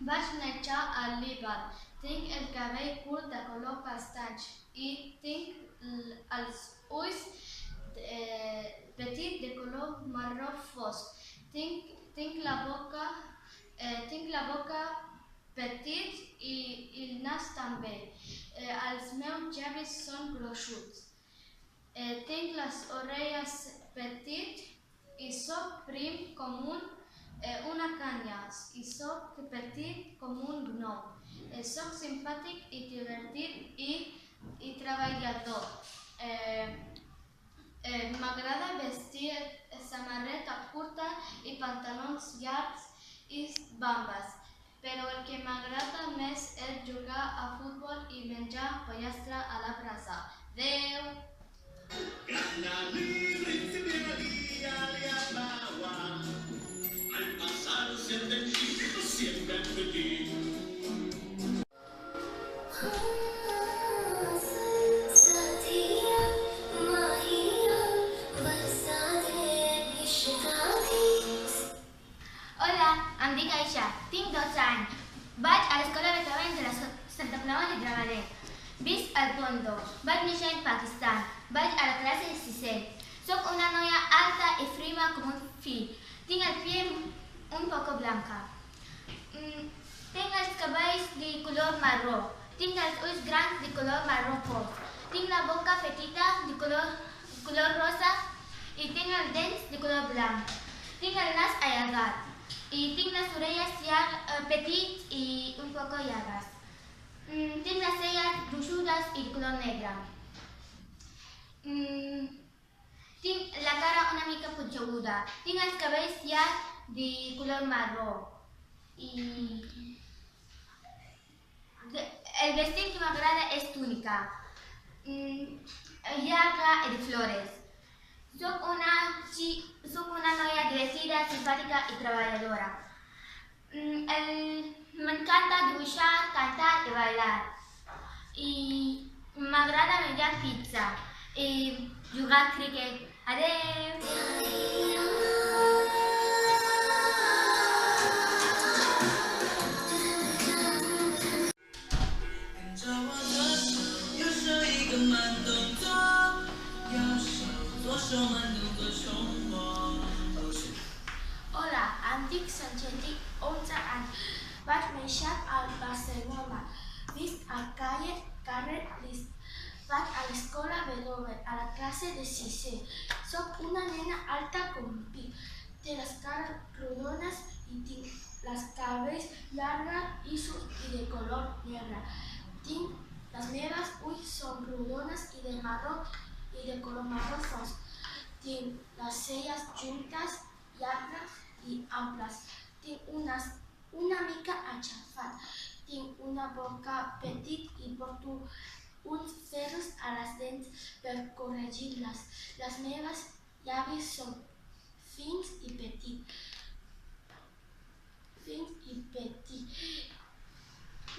Vaig néixer al Líban. Tinc el cabell curt de color castanys i tinc els ulls petits de color marró fosc. Tinc la boca petit i el nas també. Els meus llavis són gruixuts. Tinc les orelles petites i soc prim com una canya i soc petit com un gnom. Soc simpàtic i divertit i treballador. M'agrada vestir samarreta curta i pantalons llargs i bambes, però el que m'agrada més és jugar a futbol i menjar pollastre a la plaça. Adéu! Al pasado siempre chico, siempre feliz. Hola, em dic Aisha, tinc 12 anys. Vaig a l'escola Beethoven de la Santa Coloma de Gramenet. Visc al Pondo. Vaig néixer en Pakistan. Vaig a la classe de 6è. Soc una noia alta i prima com un fill. Tinc el piel un poco blanca. Tinc els cabells de color marró. Tinc els ulls grans de color marró fosc. Tinc la boca petita de color rosa i tinc els dents de color blanc. Tinc el nas allargat i tinc les orelles petites i un poco llargues. Tinc les celles gruixudes i de color negre. Tinc la cara una mica punxeguda. Tinc els cabells llargs de color marró. El vestit que m'agrada és túnica, llarga i de flores. Soc una noia divertida, simpàtica i treballadora. M'encanta dibuixar, cantar i ballar. I m'agrada menjar pizza i jugar a cricket. Adéu! Hola, em dic Sanche, tinc 11 anys. Vaig néixer a Barcelona. Visc al carrer Liszt. Vaig a l'escola Beethoven, a la classe de 6è. Soc una nena alta com un pi. Té les cares rodones i tinc les cabells llargues i de color negre. Les meves ulls són rodones i de color marró fosc. Tinc les celles juntes, llargues i amples. Tinc un nas una mica aixafat. Tinc una boca petita i porto uns ferros a les dents per corregir-les. Les meves llavis són fins i petits.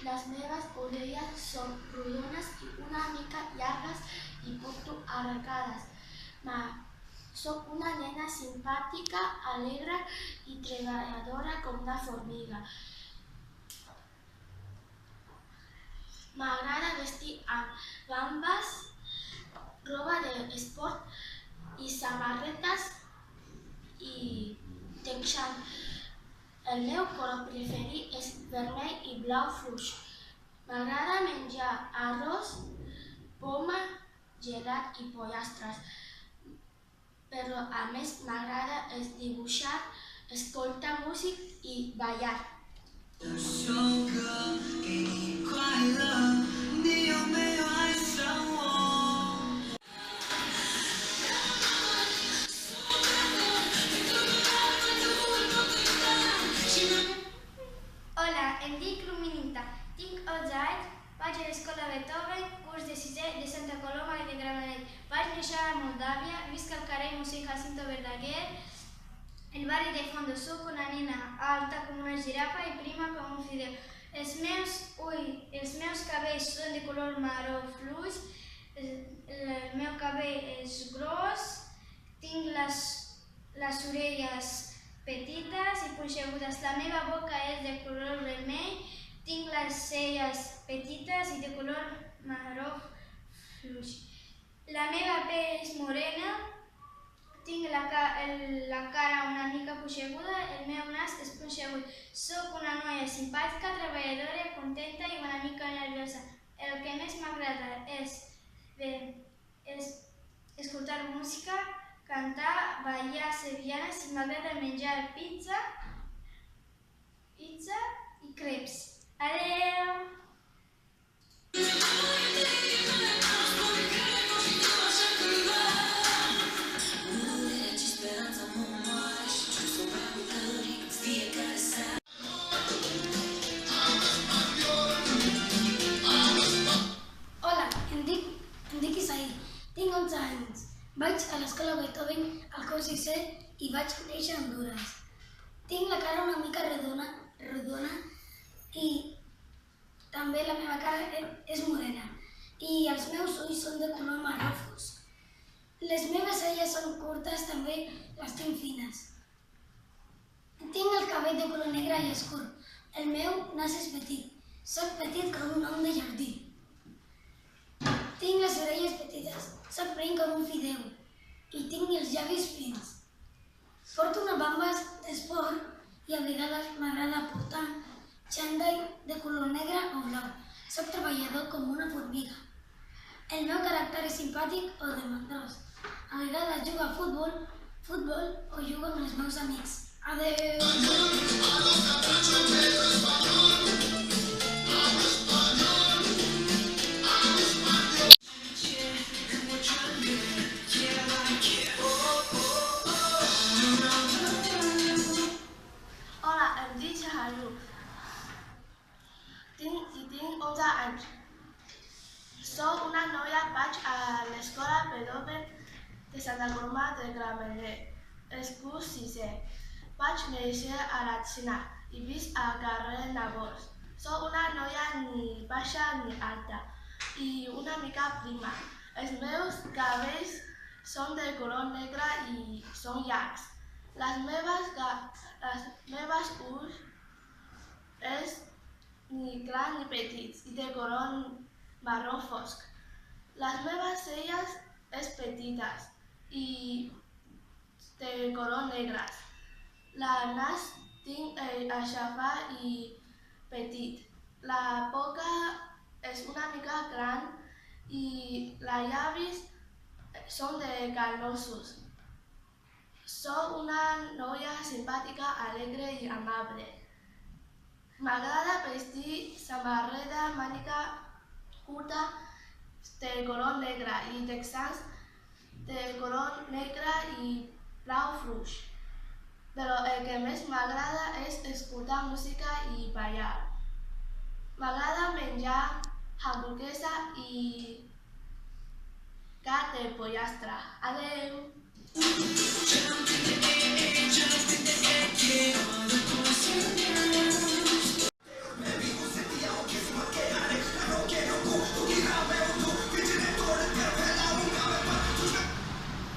Les meves orelles són rodones i una mica llargues i porto arracades. Soc una nena simpàtica, alegre i treballadora com una formiga. M'agrada vestir amb bambes, roba d'esport i samarretes i texans. El meu color preferit és vermell i blau fluix. M'agrada menjar arròs, poma, gelat i pollastres. Però a més m'agrada dibuixar, escoltar música i ballar. Hola, em dic Luminita, tinc 11 anys, vaig a l'escola Beethoven, curs de 6è de Santa Coloma de Gramenet. Vaig néixer a Moldàvia, visc al carrer Museu Jacinto Verdaguer, el barri de Fondo. Soc una nena alta com una girafa i prima com un fideu. Els meus cabells són de color marró fluix, el meu cabell és gros, tinc les orelles petites i punxegudes. La meva boca és de color vermell, tinc les celles petites i de color marró fluix. La meva pell és morena, tinc la cara una mica punxeguda, el meu nas és punxegut. Soc una noia simpàtica, treballadora, contenta i una mica nerviosa. El que més m'agrada és escoltar música, cantar, ballar sevillanes i m'agrada menjar pizza i crepes. Adeu! Hola, em dic Isaí, tinc 11 anys. Vaig a l'escola Beethoven al curs 6è i vaig néixer a Hondures. Tinc la cara una mica rodona i també la meva cara és morena i els meus ulls són de color marró fosc. Les meves celles són curtes, també les tinc fines. Tinc el cabell de color negre i escur. El meu nas és petit. Soc petit com un nom de jardí. Tinc les orelles petites, soc prim com un fideu i tinc els llavis fins. Porto una bambes d'esport i a vegades m'agrada portar xandall de color negre o blau. Soc treballador com una formiga. El meu caràcter és simpàtic o demandós. A vegades jugo a futbol o jugo amb els meus amics. Adeu! Hola, em dic Shaharu. Tinc 11 anys. Soc una noia, vaig a l'escola Beethoven de Santa Coloma de Gramenet, el curs 6è. Vaig néixer a la Xina i visc al carrer Nabors. Soc una noia ni baixa ni alta i una mica prima. Els meus cabells són de color negre i són llargs. Les meves ulls és ni grans ni petits i de color marró fosc. Les meves celles és petites i de color negres. La nas tinc aixafat i petit. La boca és una mica gran i els llavis són de carnosos. Soc una noia simpàtica, alegre i amable. M'agrada vestir samarreta màniga curta de color negre i texans de color negre i blau fluix. Però el que més m'agrada és escoltar música i ballar. M'agrada menjar hamburguesa i gat de pollastre. Adeu!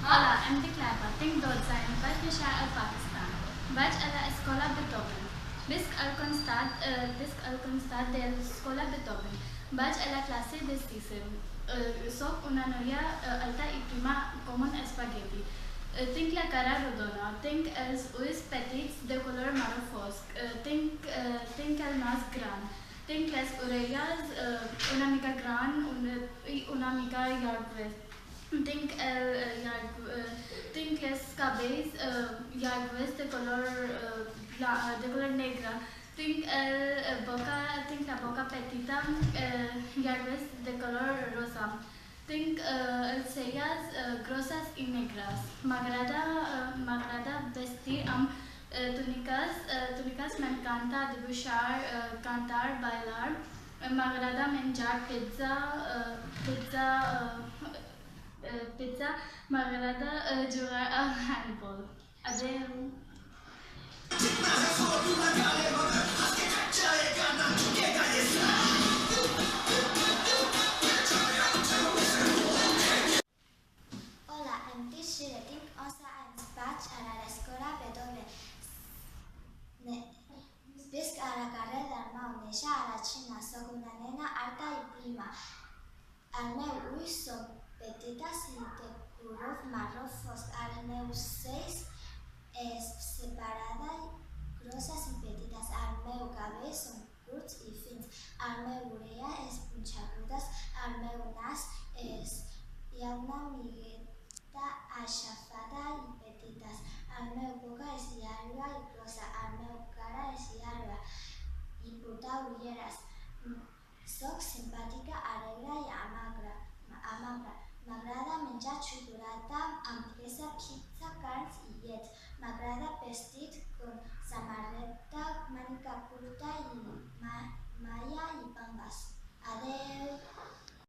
Hola, em dic Leva, tinc 12 anys, vaig néixer al Pakistan. Vaig a l'escola Beethoven. Visc al costat de l'escola Beethoven. Vaig a la classe de 6è. Soc una noia alta i prima com un espagueti. Tinc la cara rodona, tinc els ulls petits de color marró fosc, tinc el nas gran, tinc les orelles una mica gran i una mica llargues. Tinc els cabells llargs de color negre. Tinc la boca petita, llargues de color rosa. Tinc les celles grosses i negres. M'agrada vestir amb túniques. M'encanta dibuixar, cantar, bailar. M'agrada menjar pizza. M'agrada jugar al handball. Adeu! Hola, em dic Xile, tinc 11 anys, vaig a l'escola Beethoven. Xina, soc una nena alta i prima. Els meus ulls són petites i de color marró fosc. Els meus cells és separada i grosses i petites. El meu cabell són curts i fins. El meu orella és punxegudes. El meu nas hi ha una amigueta aixafada i petites. El meu boca és llarga i grossa. El meu cara és llarga i porta ulleres. Soc simpàtica, alegre i amable. M'agrada menjar xocolata, hamburguesa, pizza, carns i llet. M'agrada vestit com samarreta